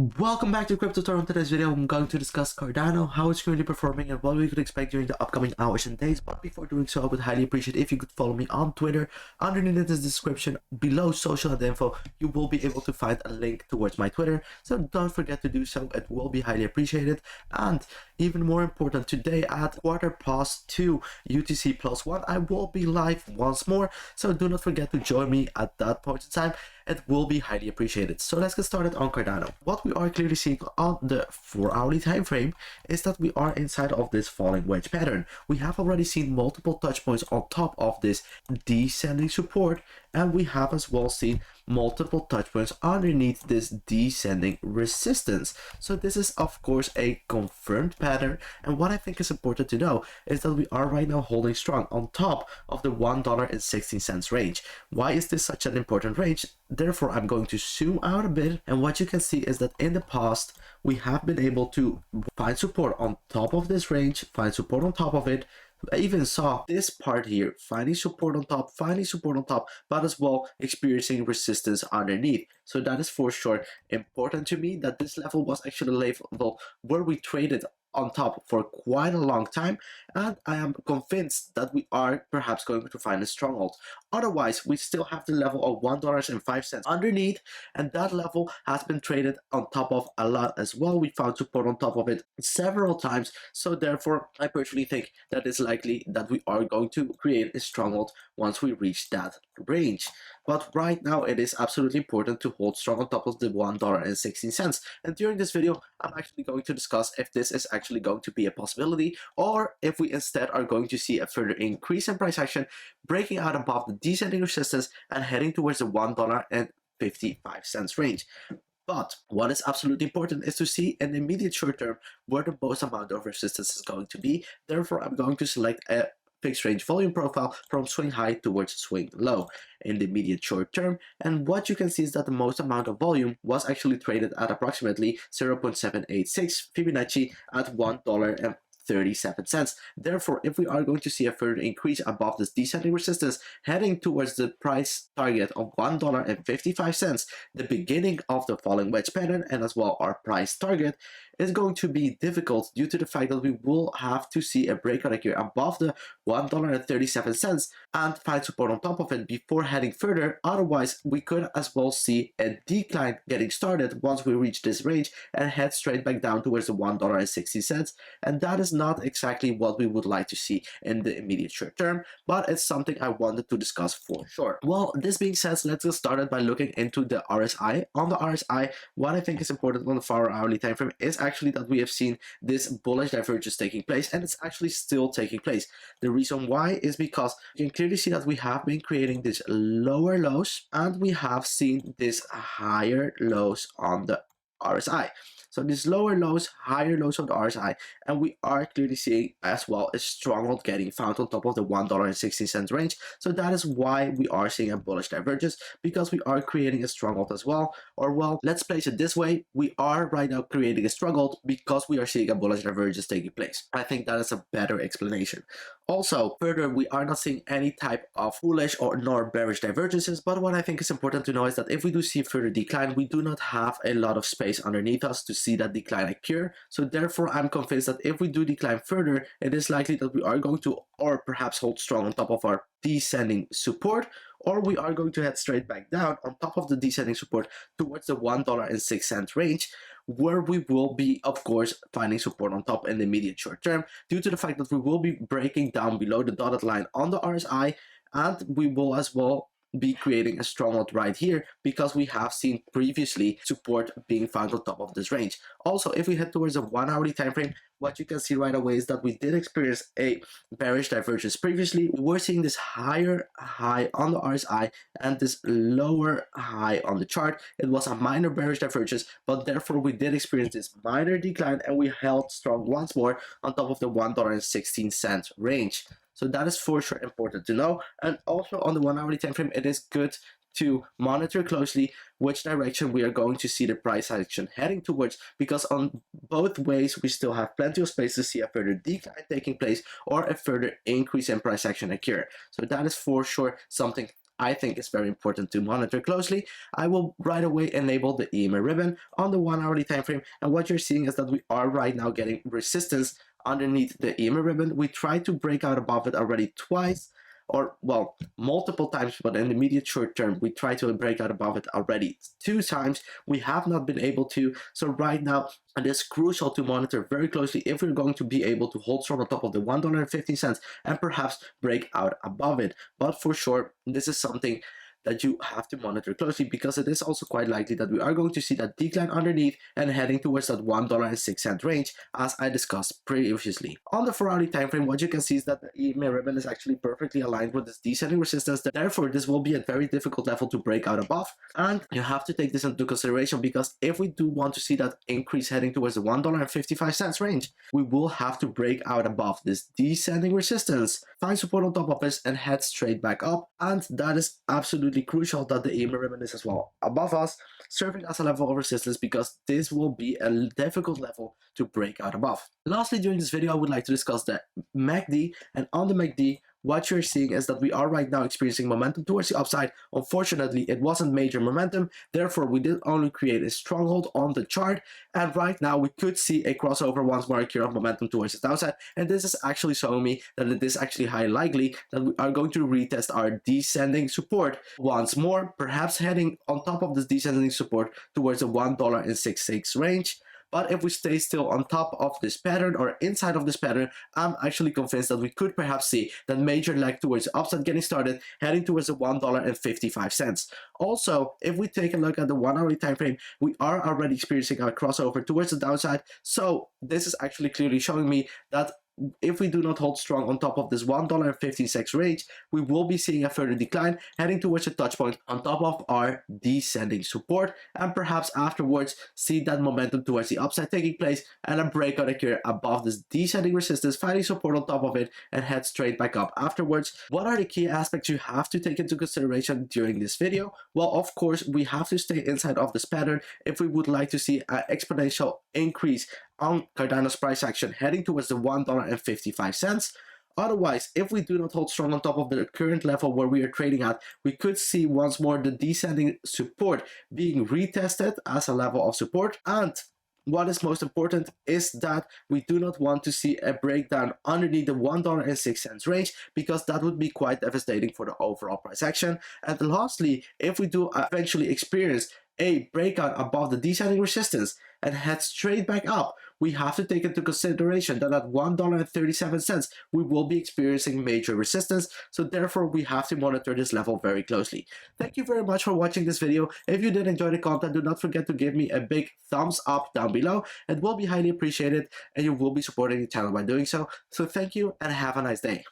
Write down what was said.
Welcome back to Crypto Tutorial. In today's video, I'm going to discuss Cardano, how it's currently performing, and what we could expect during the upcoming hours and days. But before doing so, I would highly appreciate if you could follow me on Twitter. Underneath this description, below social and info, you will be able to find a link towards my Twitter. So don't forget to do so. It will be highly appreciated. And even more important, today at 2:15 UTC +1, I will be live once more. So do not forget to join me at that point in time. It will be highly appreciated. So let's get started on Cardano. What we are clearly seeing on the 4-hourly time frame is that we are inside of this falling wedge pattern. We have already seen multiple touch points on top of this descending support, and we have as well seen multiple touch points underneath this descending resistance. So this is of course a confirmed pattern, and what I think is important to know is that we are right now holding strong on top of the $1.16 range. Why is this such an important range? Therefore, I'm going to zoom out a bit, and what you can see is that in the past we have been able to find support on top of this range, find support on top of it. I even saw this part here finding support on top, but as well experiencing resistance underneath. So that is for sure important to me, that this level was actually a level where we traded on top for quite a long time, and I am convinced that we are perhaps going to find a stronghold. Otherwise, we still have the level of $1.05 underneath, and that level has been traded on top of a lot as well. We found support on top of it several times, so therefore I personally think that it's likely that we are going to create a stronghold once we reach that range. But right now it is absolutely important to hold strong on top of the $1.16, and during this video I'm actually going to discuss if this is actually going to be a possibility, or if we instead are going to see a further increase in price action, breaking out above the descending resistance and heading towards the $1.55 range. But what is absolutely important is to see in the immediate short term where the most amount of resistance is going to be. Therefore, I'm going to select a fixed range volume profile from swing high towards swing low in the immediate short term, and what you can see is that the most amount of volume was actually traded at approximately 0.786 Fibonacci at $1.37. Therefore, if we are going to see a further increase above this descending resistance heading towards the price target of $1.55, the beginning of the falling wedge pattern and as well our price target, is going to be difficult due to the fact that we will have to see a breakout here above the $1.37 and find support on top of it before heading further. Otherwise, we could as well see a decline getting started once we reach this range and head straight back down towards the $1.60, and that is not exactly what we would like to see in the immediate short term, but it's something I wanted to discuss for sure. Well, this being said, let's get started by looking into the RSI. On the RSI, what I think is important on the 4-hourly time frame is actually that we have seen this bullish divergence taking place, and it's actually still taking place. The reason why is because you can clearly see that we have been creating these lower lows and we have seen these higher lows on the RSI. So these lower lows, higher lows on the RSI, and we are clearly seeing as well a stronghold getting found on top of the $1.60 range. So that is why we are seeing a bullish divergence, because we are creating a stronghold as well. Or well, let's place it this way, we are right now creating a stronghold because we are seeing a bullish divergence taking place. I think that is a better explanation. Also, further, we are not seeing any type of bullish or nor bearish divergences, but what I think is important to know is that if we do see further decline, we do not have a lot of space underneath us to see that decline occur. So therefore, I'm convinced that if we do decline further, it is likely that we are going to, or perhaps hold strong on top of our descending support, or we are going to head straight back down on top of the descending support towards the $1.06 range, where we will be of course finding support on top in the immediate short term, due to the fact that we will be breaking down below the dotted line on the RSI, and we will as well be creating a stronghold right here because we have seen previously support being found on top of this range. Also, if we head towards a 1-hourly time frame, what you can see right away is that we did experience a bearish divergence previously. We were seeing this higher high on the RSI and this lower high on the chart. It was a minor bearish divergence, but therefore we did experience this minor decline and we held strong once more on top of the $1.16 range. So that is for sure important to know. And also on the 1-hourly time frame, it is good to monitor closely which direction we are going to see the price action heading towards, because on both ways we still have plenty of space to see a further decline taking place or a further increase in price action occur. So that is for sure something I think is very important to monitor closely, I will right away enable the EMA ribbon on the 1 hourly time frame. And what you're seeing is that we are right now getting resistance underneath the EMA ribbon. We tried to break out above it already twice, or well, multiple times, but in the immediate short term, we tried to break out above it already 2 times. We have not been able to. So right now, it is crucial to monitor very closely if we're going to be able to hold strong on top of the $1.50 and perhaps break out above it. But for sure, this is something that you have to monitor closely, because it is also quite likely that we are going to see that decline underneath and heading towards that $1.06 range, as I discussed previously. On the 4 hourly time frame, what you can see is that the EMA ribbon is actually perfectly aligned with this descending resistance. Therefore, this will be a very difficult level to break out above, and you have to take this into consideration, because if we do want to see that increase heading towards the $1.55 range, we will have to break out above this descending resistance, find support on top of this, and head straight back up. And that is absolutely crucial that the EMA ribbon is as well above us, serving as a level of resistance, because this will be a difficult level to break out above. Lastly, during this video, I would like to discuss the MACD, and on the MACD, what you're seeing is that we are right now experiencing momentum towards the upside. Unfortunately, it wasn't major momentum, therefore we did only create a stronghold on the chart, and right now we could see a crossover once more here of momentum towards the downside, and this is actually showing me that it is actually highly likely that we are going to retest our descending support once more, perhaps heading on top of this descending support towards the $1.66 range. But if we stay still on top of this pattern or inside of this pattern, I'm actually convinced that we could perhaps see that major leg towards the upside getting started, heading towards the $1.55. Also, if we take a look at the 1 hourly time frame, we are already experiencing a crossover towards the downside. So this is actually clearly showing me that if we do not hold strong on top of this $1.56 range, we will be seeing a further decline, heading towards a touch point on top of our descending support, and perhaps afterwards see that momentum towards the upside taking place and a breakout occur above this descending resistance, finding support on top of it, and head straight back up afterwards. What are the key aspects you have to take into consideration during this video? Well, of course, we have to stay inside of this pattern if we would like to see an exponential increase on Cardano's price action heading towards the $1.55. Otherwise, if we do not hold strong on top of the current level where we are trading at, we could see once more the descending support being retested as a level of support. And what is most important is that we do not want to see a breakdown underneath the $1.06 range, because that would be quite devastating for the overall price action. And lastly, if we do eventually experience a breakout above the descending resistance and head straight back up, we have to take into consideration that at $1.37 we will be experiencing major resistance. So therefore we have to monitor this level very closely. Thank you very much for watching this video. If you did enjoy the content, do not forget to give me a big thumbs up down below. It will be highly appreciated, and you will be supporting the channel by doing so. So thank you and have a nice day.